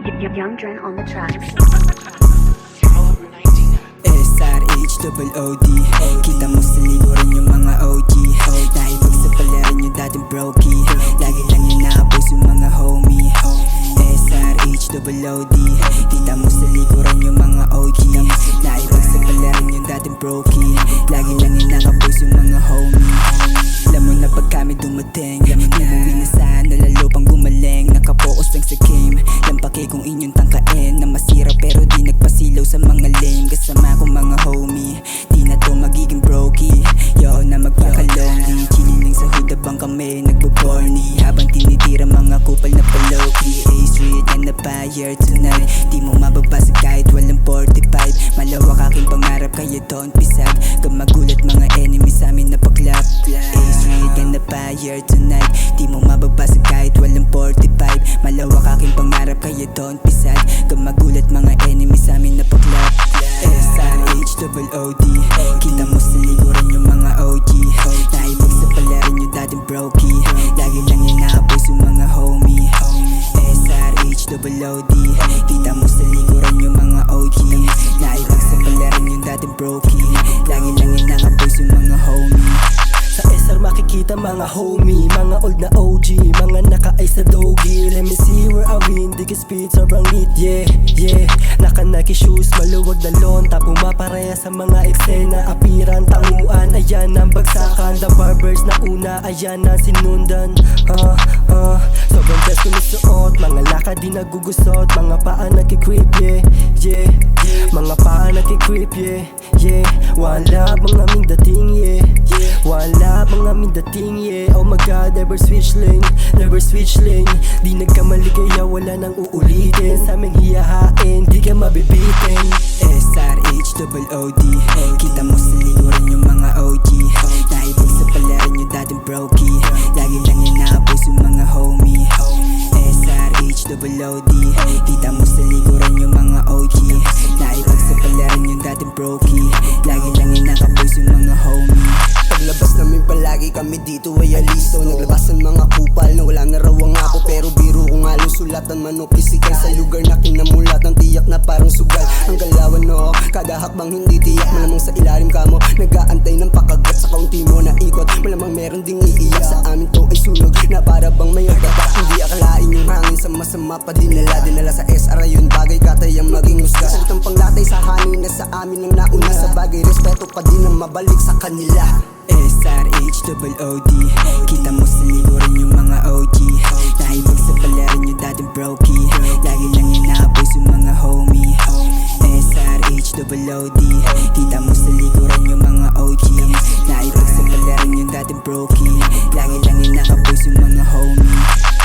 Young Dren on the tracks. SRH-OOD Kita mo sa likuran yung mga OG Nakipagsapalaran yung dating brokey Lagi lang yung naapoy yung mga homie SRH-OOD Kita mo sa likuran yung mga OG Nakipagsapalaran yung dating brokey Lagi lang yung nakapoy yung mga homie. Alam mo na pag kami dumating Umuwi na sana lalo pang gumaling Nakapokus lang sa game Lampake kung inyong tangkain Na masira pero di nagpasilaw sa mga lame Kasama ko mga homie Di na to magiging brokey Yo na magpakalonggi Chilling lang sa hood habang kami nagpo-porny Habang tinitira mga kupal na paloki A-Street and the fire tonight Di mo mababasa kahit walang 45 Malawak aking pangarap kaya don't be sad Kamagulat mga enemies sa amin na paklap A-Street and the fire tonight Di mo mababasa kahit walang 45 Malawak aking pangarap kaya don't be sad Kamagulat mga enemies sa amin na paklap SRH-OOD Kita mo sa likuran yung mga OG Nakipagsapalaran yung dating brokey Lagi lang yung nakapoy yung mga homie SRH-OOD Kita mo sa likuran yung mga OG Nakipagsapalaran yung dating brokey Lagi lang yung nakapoy yung mga homie. Sa SR makikita mga homie, mga old na OG, mga naka-ice sa dogi. Let me see where I win, di speed sobrang neat, yeah, yeah. Naka-Nike shoes, maluwag na lonta, pumapareha sa mga eksena. Apiran, tanguan, ayan ang bagsakan. The barbers na una, ayan ang sinundan. Sobrang best ko nasuot, mga lakad di nagugusot. Mga paa nagkikrip, yeah, yeah. Mga paa nagkikrip, yeah, yeah. Wala bang aming dating, yeah, yeah. Wala bang aming dating, yeah. Oh my god, never switch lane, never switch lane. Di nagkamali kaya wala nang uulitin. Sa aming hiyahain, di ka mabibitin. SRH-OOD Kita mo sa likuran yung mga OG Nakipagsapalaran yung dating brokey Lagi lang yung nakapoy yung mga homie SRH-OOD Kita mo sa likuran yung mga OG Nakipagsapalaran yung dating brokey Lagi lang yung nakapoy yung mga homie. Paglabas namin palagi kami dito ay alisto. Naglabas ng mga kupal na wala na raw ang ako. Pero biro kong halong sulatan man o pisikal. Sa lugar na kinamulat ng tiyak na parang sugal. Ang galawan no, kada hakbang hindi tiyak. Malamang sa ilalim ka mo, nag-aantay ng pakagat. Sa kaunti mo na ikot, malamang meron ding iiyak. Sa amin to ay sunog na para bang may agabak. Hindi akalain yung hangin sa masama pa dinala. Dinala sa SR yun, bagay katayang maging husga. Salitang panglatay sa hangin na sa amin ang nauna. Sa bagay respeto pa din ang mabalik sa kanila. SRH-OOD Kita mo sa likuran yung mga OG Nakipagsapalaran yung dating brokey Lagi lang yung nakapoy yung mga homie SRH-OOD Kita mo sa likuran yung mga OG Nakipagsapalaran yung dating brokey Lagi lang yung nakapoy yung mga homie.